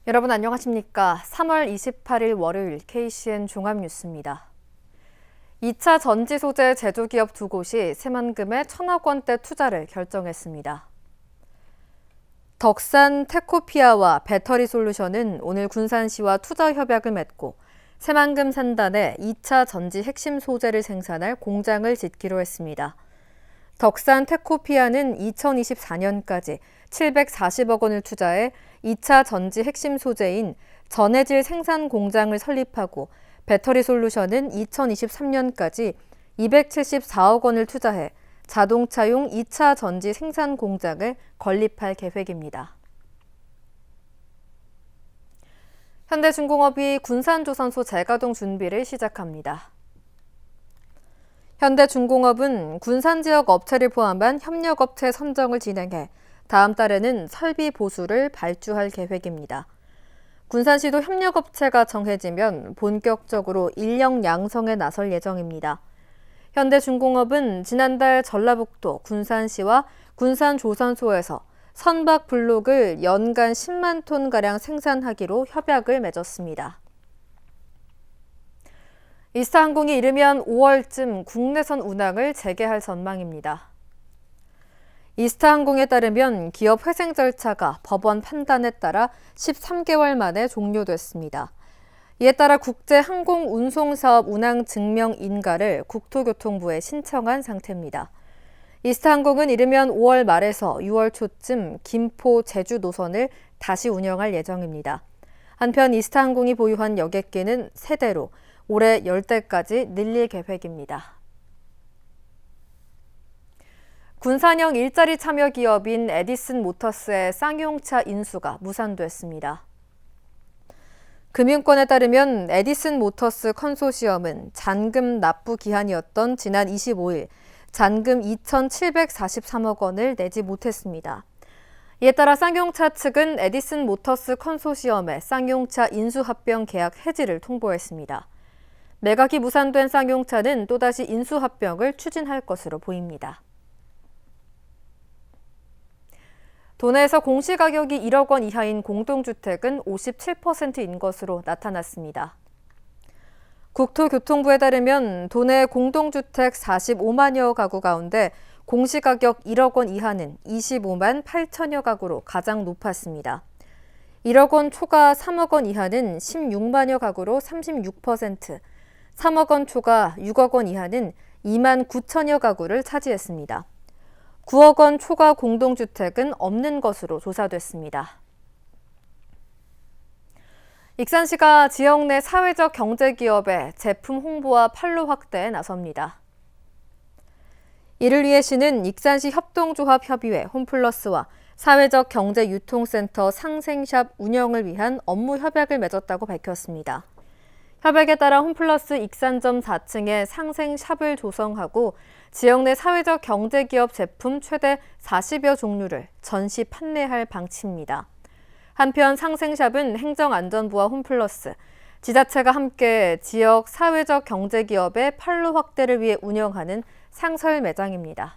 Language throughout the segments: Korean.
여러분 안녕하십니까? 3월 28일 월요일 KCN 종합뉴스입니다. 2차 전지 소재 제조기업 두 곳이 새만금의 1,000억 원대 투자를 결정했습니다. 덕산 테코피아와 배터리 솔루션은 오늘 군산시와 투자 협약을 맺고 새만금 산단에 2차 전지 핵심 소재를 생산할 공장을 짓기로 했습니다. 덕산 테코피아는 2024년까지 740억 원을 투자해 2차 전지 핵심 소재인 전해질 생산 공장을 설립하고 배터리 솔루션은 2023년까지 274억 원을 투자해 자동차용 2차 전지 생산 공장을 건립할 계획입니다. 현대중공업이 군산조선소 재가동 준비를 시작합니다. 현대중공업은 군산 지역 업체를 포함한 협력업체 선정을 진행해 다음 달에는 설비 보수를 발주할 계획입니다. 군산시도 협력업체가 정해지면 본격적으로 인력 양성에 나설 예정입니다. 현대중공업은 지난달 전라북도 군산시와 군산조선소에서 선박 블록을 연간 10만 톤가량 생산하기로 협약을 맺었습니다. 이스타항공이 이르면 5월쯤 국내선 운항을 재개할 전망입니다. 이스타항공에 따르면 기업 회생 절차가 법원 판단에 따라 13개월 만에 종료됐습니다. 이에 따라 국제항공운송사업 운항 증명 인가를 국토교통부에 신청한 상태입니다. 이스타항공은 이르면 5월 말에서 6월 초쯤 김포, 제주 노선을 다시 운영할 예정입니다. 한편 이스타항공이 보유한 여객기는 3대로 올해 10대까지 늘릴 계획입니다. 군산형 일자리 참여 기업인 에디슨 모터스의 쌍용차 인수가 무산됐습니다. 금융권에 따르면 에디슨 모터스 컨소시엄은 잔금 납부 기한이었던 지난 25일 잔금 2,743억 원을 내지 못했습니다. 이에 따라 쌍용차 측은 에디슨 모터스 컨소시엄의 쌍용차 인수합병 계약 해지를 통보했습니다. 매각이 무산된 쌍용차는 또다시 인수합병을 추진할 것으로 보입니다. 도내에서 공시가격이 1억 원 이하인 공동주택은 57%인 것으로 나타났습니다. 국토교통부에 따르면 도내 공동주택 45만여 가구 가운데 공시가격 1억 원 이하는 25만 8천여 가구로 가장 높았습니다. 1억 원 초과 3억 원 이하는 16만여 가구로 36%, 3억 원 초과 6억 원 이하는 2만 9천여 가구를 차지했습니다. 9억 원 초과 공동주택은 없는 것으로 조사됐습니다. 익산시가 지역 내 사회적 경제기업의 제품 홍보와 판로 확대에 나섭니다. 이를 위해 시는 익산시 협동조합협의회 홈플러스와 사회적 경제유통센터 상생샵 운영을 위한 업무 협약을 맺었다고 밝혔습니다. 협약에 따라 홈플러스 익산점 4층에 상생샵을 조성하고 지역 내 사회적 경제기업 제품 최대 40여 종류를 전시 판매할 방침입니다. 한편 상생샵은 행정안전부와 홈플러스, 지자체가 함께 지역 사회적 경제기업의 판로 확대를 위해 운영하는 상설 매장입니다.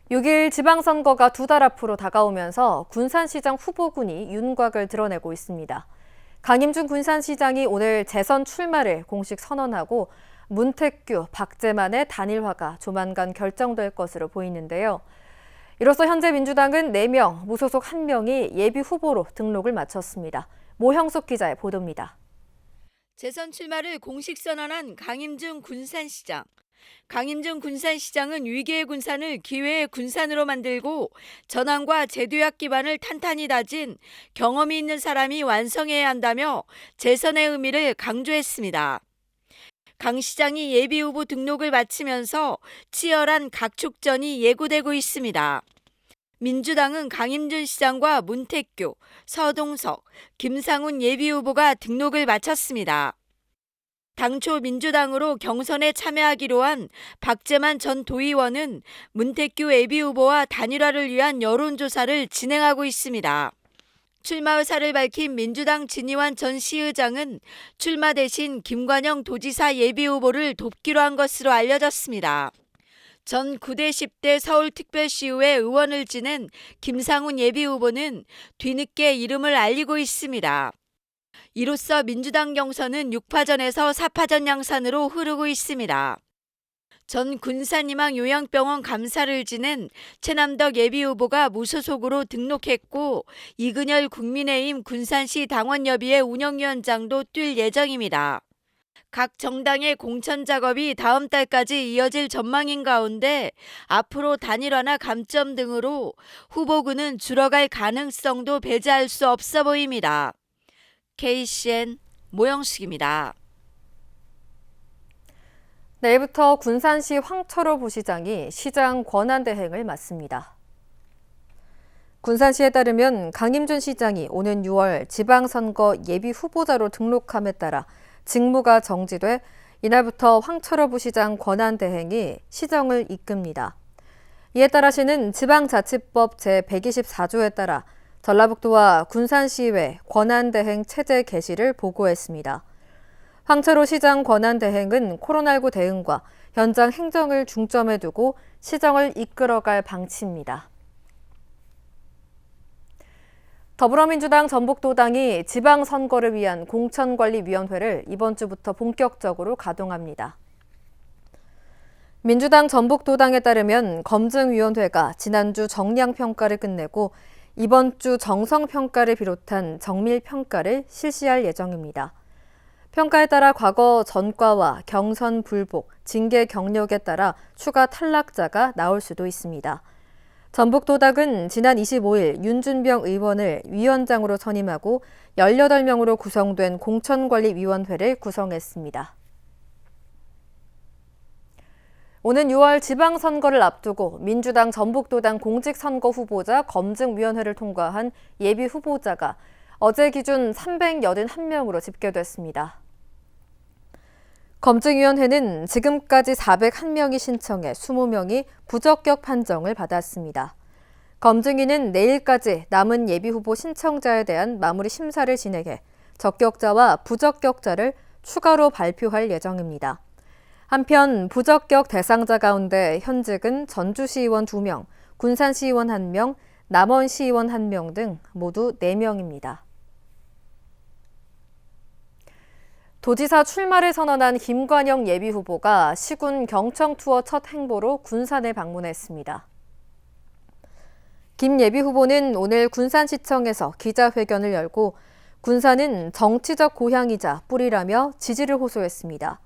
6일 지방선거가 2달 앞으로 다가오면서 군산시장 후보군이 윤곽을 드러내고 있습니다. 강임준 군산시장이 오늘 재선 출마를 공식 선언하고 문택규, 박재만의 단일화가 조만간 결정될 것으로 보이는데요. 이로써 현재 민주당은 4명, 무소속 1명이 예비 후보로 등록을 마쳤습니다. 모형숙 기자의 보도입니다. 재선 출마를 공식 선언한 강임준 군산시장. 강임준 군산시장은 위기의 군산을 기회의 군산으로 만들고 전환과 재도약 기반을 탄탄히 다진 경험이 있는 사람이 완성해야 한다며 재선의 의미를 강조했습니다. 강 시장이 예비후보 등록을 마치면서 치열한 각축전이 예고되고 있습니다. 민주당은 강임준 시장과 문택규, 서동석, 김상훈 예비후보가 등록을 마쳤습니다. 당초 민주당으로 경선에 참여하기로 한 박재만 전 도의원은 문택규 예비후보와 단일화를 위한 여론조사를 진행하고 있습니다. 출마 의사를 밝힌 민주당 진희환 전 시의장은 출마 대신 김관영 도지사 예비후보를 돕기로 한 것으로 알려졌습니다. 전 9대 10대 서울특별시의회 의원을 지낸 김상훈 예비후보는 뒤늦게 이름을 알리고 있습니다. 이로써 민주당 경선은 6파전에서 4파전 양산으로 흐르고 있습니다. 전 군산희망 요양병원 감사를 지낸 최남덕 예비후보가 무소속으로 등록했고 이근열 국민의힘 군산시 당원협의회 운영위원장도 뛸 예정입니다. 각 정당의 공천 작업이 다음 달까지 이어질 전망인 가운데 앞으로 단일화나 감점 등으로 후보군은 줄어갈 가능성도 배제할 수 없어 보입니다. KCN 모영숙입니다. 내일부터 군산시 황철호 부시장이 시장 권한대행을 맡습니다. 군산시에 따르면 강임준 시장이 오는 6월 지방선거 예비 후보자로 등록함에 따라 직무가 정지돼 이날부터 황철호 부시장 권한대행이 시정을 이끕니다. 이에 따라 시는 지방자치법 제124조에 따라 전라북도와 군산시의회 권한대행 체제 개시를 보고했습니다. 황철호 시장 권한대행은 코로나19 대응과 현장 행정을 중점에 두고 시정을 이끌어갈 방침입니다. 더불어민주당 전북도당이 지방선거를 위한 공천관리위원회를 이번 주부터 본격적으로 가동합니다. 민주당 전북도당에 따르면 검증위원회가 지난주 정량평가를 끝내고 이번 주 정성평가를 비롯한 정밀평가를 실시할 예정입니다. 평가에 따라 과거 전과와 경선 불복, 징계 경력에 따라 추가 탈락자가 나올 수도 있습니다. 전북도당은 지난 25일 윤준병 의원을 위원장으로 선임하고 18명으로 구성된 공천관리위원회를 구성했습니다. 오는 6월 지방선거를 앞두고 민주당 전북도당 공직선거 후보자 검증위원회를 통과한 예비 후보자가 어제 기준 381명으로 집계됐습니다. 검증위원회는 지금까지 401명이 신청해 20명이 부적격 판정을 받았습니다. 검증위는 내일까지 남은 예비후보 신청자에 대한 마무리 심사를 진행해 적격자와 부적격자를 추가로 발표할 예정입니다. 한편 부적격 대상자 가운데 현직은 전주시의원 2명, 군산시의원 1명, 남원시의원 1명 등 모두 4명입니다. 도지사 출마를 선언한 김관영 예비후보가 시군 경청 투어 첫 행보로 군산에 방문했습니다. 김 예비후보는 오늘 군산시청에서 기자회견을 열고 군산은 정치적 고향이자 뿌리라며 지지를 호소했습니다.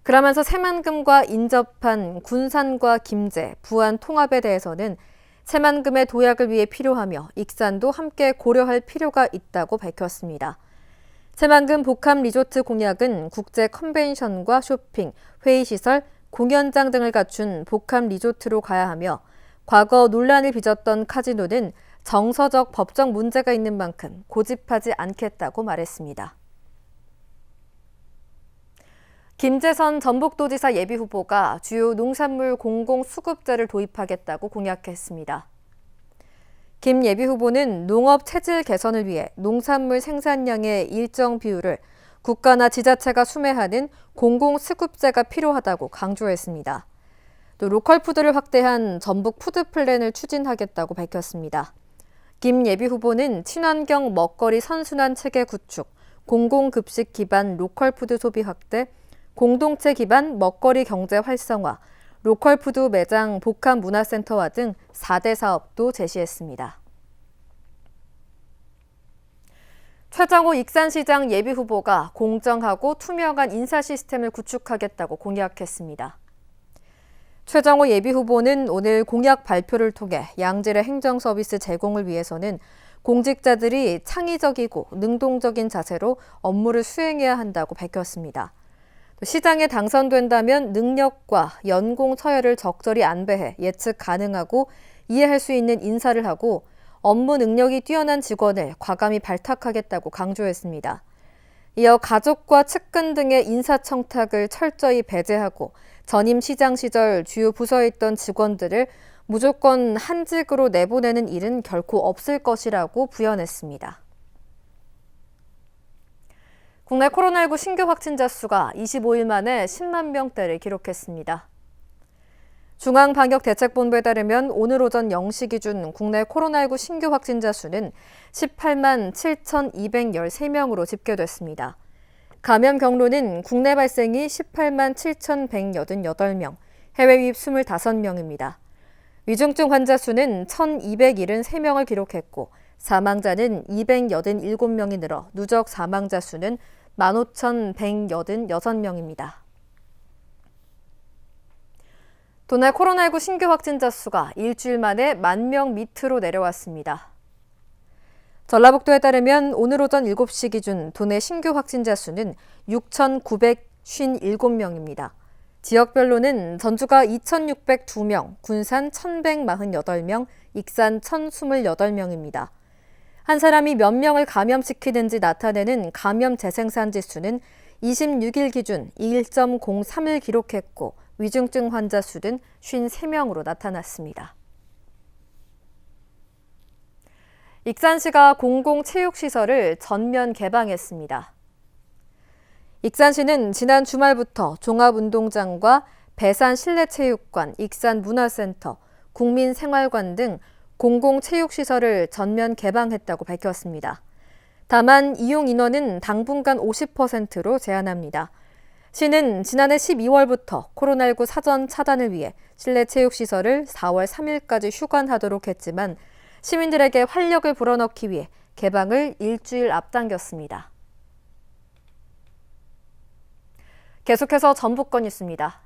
그러면서 새만금과 인접한 군산과 김제, 부안 통합에 대해서는 새만금의 도약을 위해 필요하며 익산도 함께 고려할 필요가 있다고 밝혔습니다. 새만금 복합 리조트 공약은 국제 컨벤션과 쇼핑, 회의시설, 공연장 등을 갖춘 복합 리조트로 가야 하며 과거 논란을 빚었던 카지노는 정서적 법적 문제가 있는 만큼 고집하지 않겠다고 말했습니다. 김재선 전북도지사 예비후보가 주요 농산물 공공수급제를 도입하겠다고 공약했습니다. 김 예비후보는 농업 체질 개선을 위해 농산물 생산량의 일정 비율을 국가나 지자체가 수매하는 공공수급제가 필요하다고 강조했습니다. 또 로컬푸드를 확대한 전북 푸드플랜을 추진하겠다고 밝혔습니다. 김 예비후보는 친환경 먹거리 선순환 체계 구축, 공공급식 기반 로컬푸드 소비 확대, 공동체 기반 먹거리 경제 활성화, 로컬푸드 매장 복합 문화센터와 등 4대 사업도 제시했습니다. 최정호 익산시장 예비후보가 공정하고 투명한 인사 시스템을 구축하겠다고 공약했습니다. 최정호 예비후보는 오늘 공약 발표를 통해 양질의 행정서비스 제공을 위해서는 공직자들이 창의적이고 능동적인 자세로 업무를 수행해야 한다고 밝혔습니다. 시장에 당선된다면 능력과 연공 처열을 적절히 안배해 예측 가능하고 이해할 수 있는 인사를 하고 업무 능력이 뛰어난 직원을 과감히 발탁하겠다고 강조했습니다. 이어 가족과 측근 등의 인사청탁을 철저히 배제하고 전임 시장 시절 주요 부서에 있던 직원들을 무조건 한직으로 내보내는 일은 결코 없을 것이라고 부연했습니다. 국내 코로나19 신규 확진자 수가 25일 만에 10만 명대를 기록했습니다. 중앙방역대책본부에 따르면 오늘 오전 0시 기준 국내 코로나19 신규 확진자 수는 18만 7,213명으로 집계됐습니다. 감염 경로는 국내 발생이 18만 7,188명, 해외 유입 25명입니다. 위중증 환자 수는 1,273명을 기록했고 사망자는 287명이 늘어 누적 사망자 수는 15,186명입니다. 도내 코로나19 신규 확진자 수가 일주일 만에 10,000명 밑으로 내려왔습니다. 전라북도에 따르면 오늘 오전 7시 기준 도내 신규 확진자 수는 6,957명입니다. 지역별로는 전주가 2,602명, 군산 1,148명, 익산 1,028명입니다. 한 사람이 몇 명을 감염시키는지 나타내는 감염 재생산 지수는 26일 기준 1.03을 기록했고 위중증 환자 수는 53명으로 나타났습니다. 익산시가 공공체육시설을 전면 개방했습니다. 익산시는 지난 주말부터 종합운동장과 배산 실내체육관, 익산문화센터, 국민생활관 등 공공체육시설을 전면 개방했다고 밝혔습니다. 다만 이용 인원은 당분간 50%로 제한합니다. 시는 지난해 12월부터 코로나19 사전 차단을 위해 실내체육시설을 4월 3일까지 휴관하도록 했지만 시민들에게 활력을 불어넣기 위해 개방을 일주일 앞당겼습니다. 계속해서 전북권 뉴스입니다.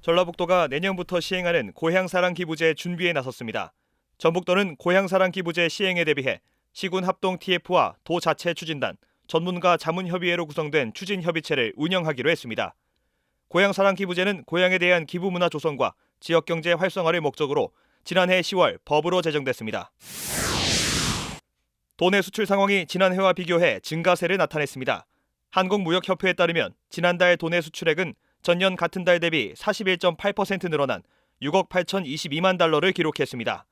전라북도가 내년부터 시행하는 고향사랑 기부제 준비에 나섰습니다. 전북도는 고향사랑 기부제 시행에 대비해 시군 합동 TF와 도 자체 추진단, 전문가 자문협의회로 구성된 추진협의체를 운영하기로 했습니다. 고향사랑 기부제는 고향에 대한 기부 문화 조성과 지역경제 활성화를 목적으로 지난해 10월 법으로 제정됐습니다. 도내 수출 상황이 지난해와 비교해 증가세를 나타냈습니다. 한국무역협회에 따르면 지난달 도내 수출액은 전년 같은 달 대비 41.8% 늘어난 6억 8,022만 달러를 기록했습니다.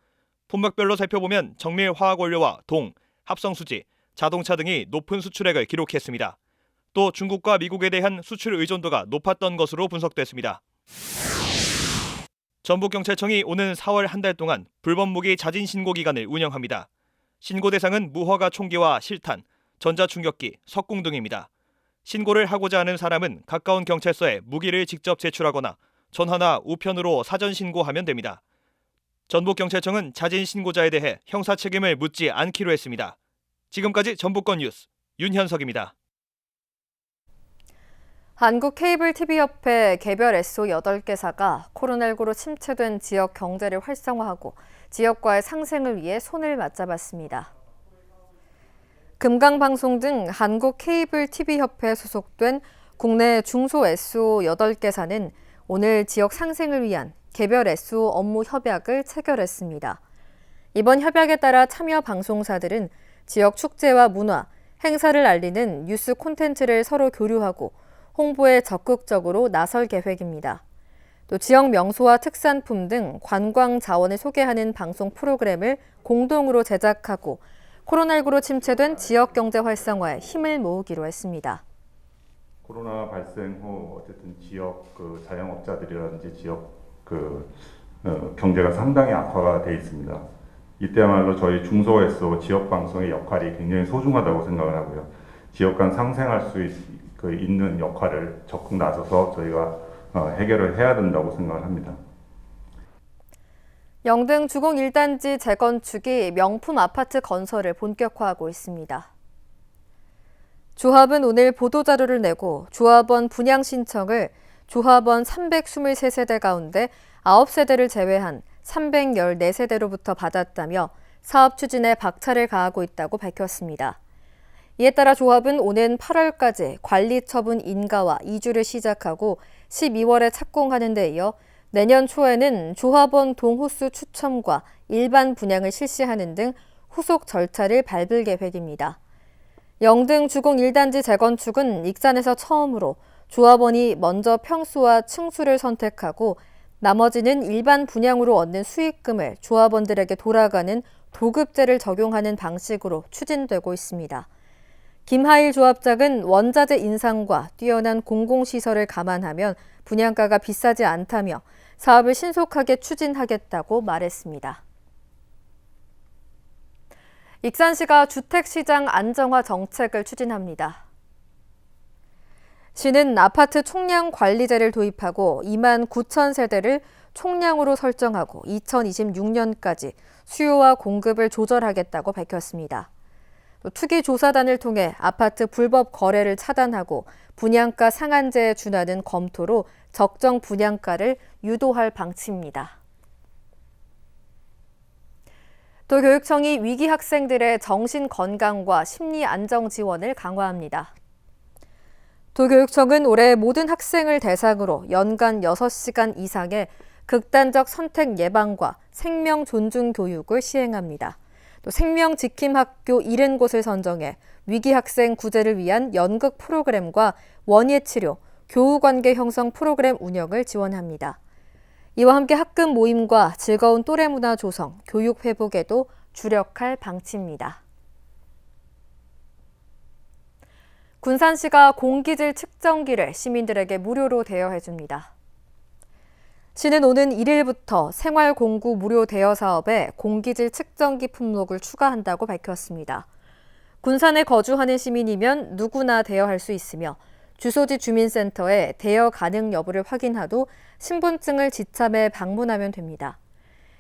품목별로 살펴보면 정밀 화학원료와 동, 합성수지, 자동차 등이 높은 수출액을 기록했습니다. 또 중국과 미국에 대한 수출 의존도가 높았던 것으로 분석됐습니다. 전북경찰청이 오는 4월 한 달 동안 불법 무기 자진 신고 기간을 운영합니다. 신고 대상은 무허가 총기와 실탄, 전자충격기, 석궁 등입니다. 신고를 하고자 하는 사람은 가까운 경찰서에 무기를 직접 제출하거나 전화나 우편으로 사전 신고하면 됩니다. 전북경찰청은 자진 신고자에 대해 형사 책임을 묻지 않기로 했습니다. 지금까지 전북권 뉴스 윤현석입니다. 한국케이블TV협회 개별 SO 8개사가 코로나19로 침체된 지역 경제를 활성화하고 지역과의 상생을 위해 손을 맞잡았습니다. 금강방송 등 한국케이블TV협회에 소속된 국내 중소 SO 8개사는 오늘 지역 상생을 위한 개별 SO 업무 협약을 체결했습니다. 이번 협약에 따라 참여 방송사들은 지역 축제와 문화, 행사를 알리는 뉴스 콘텐츠를 서로 교류하고 홍보에 적극적으로 나설 계획입니다. 또 지역 명소와 특산품 등 관광 자원을 소개하는 방송 프로그램을 공동으로 제작하고 코로나19로 침체된 지역 경제 활성화에 힘을 모으기로 했습니다. 코로나 발생 후 어쨌든 지역 자영업자들이라든지 지역 경제가 상당히 악화가 돼 있습니다. 이때야말로 저희 중소에서 지역 방송의 역할이 굉장히 소중하다고 생각을 하고요. 지역 간 상생할 수 있는 역할을 적극 나서서 저희가 해결을 해야 된다고 생각을 합니다. 영등 주공 1단지 재건축이 명품 아파트 건설을 본격화하고 있습니다. 조합은 오늘 보도자료를 내고 조합원 분양 신청을 조합원 323세대 가운데 9세대를 제외한 314세대로부터 받았다며 사업 추진에 박차를 가하고 있다고 밝혔습니다. 이에 따라 조합은 오는 8월까지 관리 처분 인가와 이주를 시작하고 12월에 착공하는 데 이어 내년 초에는 조합원 동호수 추첨과 일반 분양을 실시하는 등 후속 절차를 밟을 계획입니다. 영등 주공 1단지 재건축은 익산에서 처음으로 조합원이 먼저 평수와 층수를 선택하고 나머지는 일반 분양으로 얻는 수익금을 조합원들에게 돌아가는 도급제를 적용하는 방식으로 추진되고 있습니다. 김하일 조합장은 원자재 인상과 뛰어난 공공시설을 감안하면 분양가가 비싸지 않다며 사업을 신속하게 추진하겠다고 말했습니다. 익산시가 주택시장 안정화 정책을 추진합니다. 시는 아파트 총량 관리제를 도입하고 2만 9천 세대를 총량으로 설정하고 2026년까지 수요와 공급을 조절하겠다고 밝혔습니다. 또 투기조사단을 통해 아파트 불법 거래를 차단하고 분양가 상한제에 준하는 검토로 적정 분양가를 유도할 방침입니다. 또 교육청이 위기 학생들의 정신 건강과 심리 안정 지원을 강화합니다. 도교육청은 올해 모든 학생을 대상으로 연간 6시간 이상의 극단적 선택 예방과 생명 존중 교육을 시행합니다. 또 생명 지킴 학교 70곳을 선정해 위기 학생 구제를 위한 연극 프로그램과 원예 치료, 교우 관계 형성 프로그램 운영을 지원합니다. 이와 함께 학급 모임과 즐거운 또래 문화 조성, 교육 회복에도 주력할 방침입니다. 군산시가 공기질 측정기를 시민들에게 무료로 대여해줍니다. 시는 오는 1일부터 생활공구 무료 대여 사업에 공기질 측정기 품목을 추가한다고 밝혔습니다. 군산에 거주하는 시민이면 누구나 대여할 수 있으며 주소지 주민센터에 대여 가능 여부를 확인하도 신분증을 지참해 방문하면 됩니다.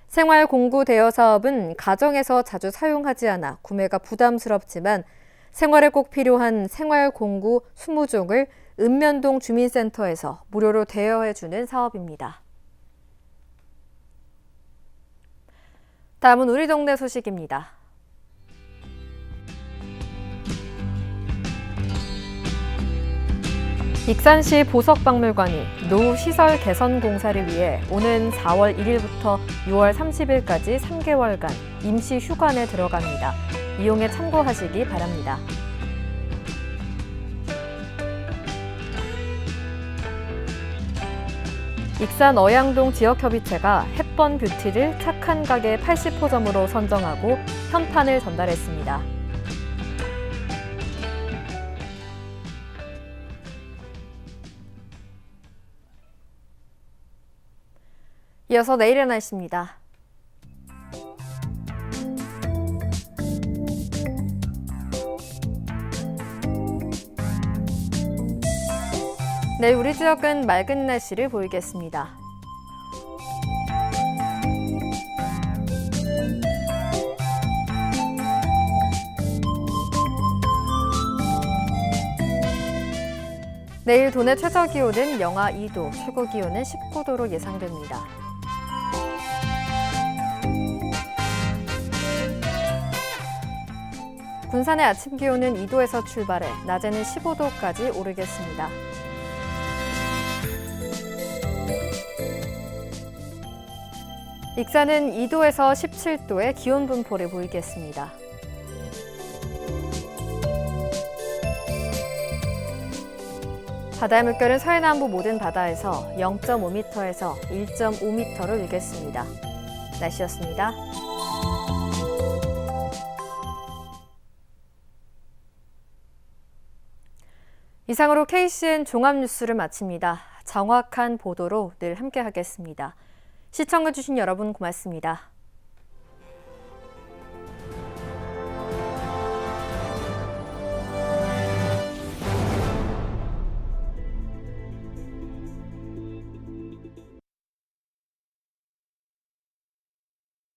생활공구 대여 사업은 가정에서 자주 사용하지 않아 구매가 부담스럽지만 생활에 꼭 필요한 생활공구 20종을 읍면동 주민센터에서 무료로 대여해주는 사업입니다. 다음은 우리 동네 소식입니다. 익산시 보석박물관이 노후 시설 개선 공사를 위해 오는 4월 1일부터 6월 30일까지 3개월간 임시 휴관에 들어갑니다. 이용에 참고하시기 바랍니다. 익산 어양동 지역협의체가 햇번 뷰티를 착한 가게 80호점으로 선정하고 현판을 전달했습니다. 이어서 내일의 날씨입니다. 내일 우리 지역은 맑은 날씨를 보이겠습니다. 내일 도내 최저기온은 영하 2도, 최고기온은 19도로 예상됩니다. 군산의 아침 기온은 2도에서 출발해 낮에는 15도까지 오르겠습니다. 익산은 2도에서 17도의 기온 분포를 보이겠습니다. 바다의 물결은 서해남부 모든 바다에서 0.5m에서 1.5m로 일겠습니다. 날씨였습니다. 이상으로 KCN 종합뉴스를 마칩니다. 정확한 보도로 늘 함께하겠습니다. 시청해주신 여러분 고맙습니다.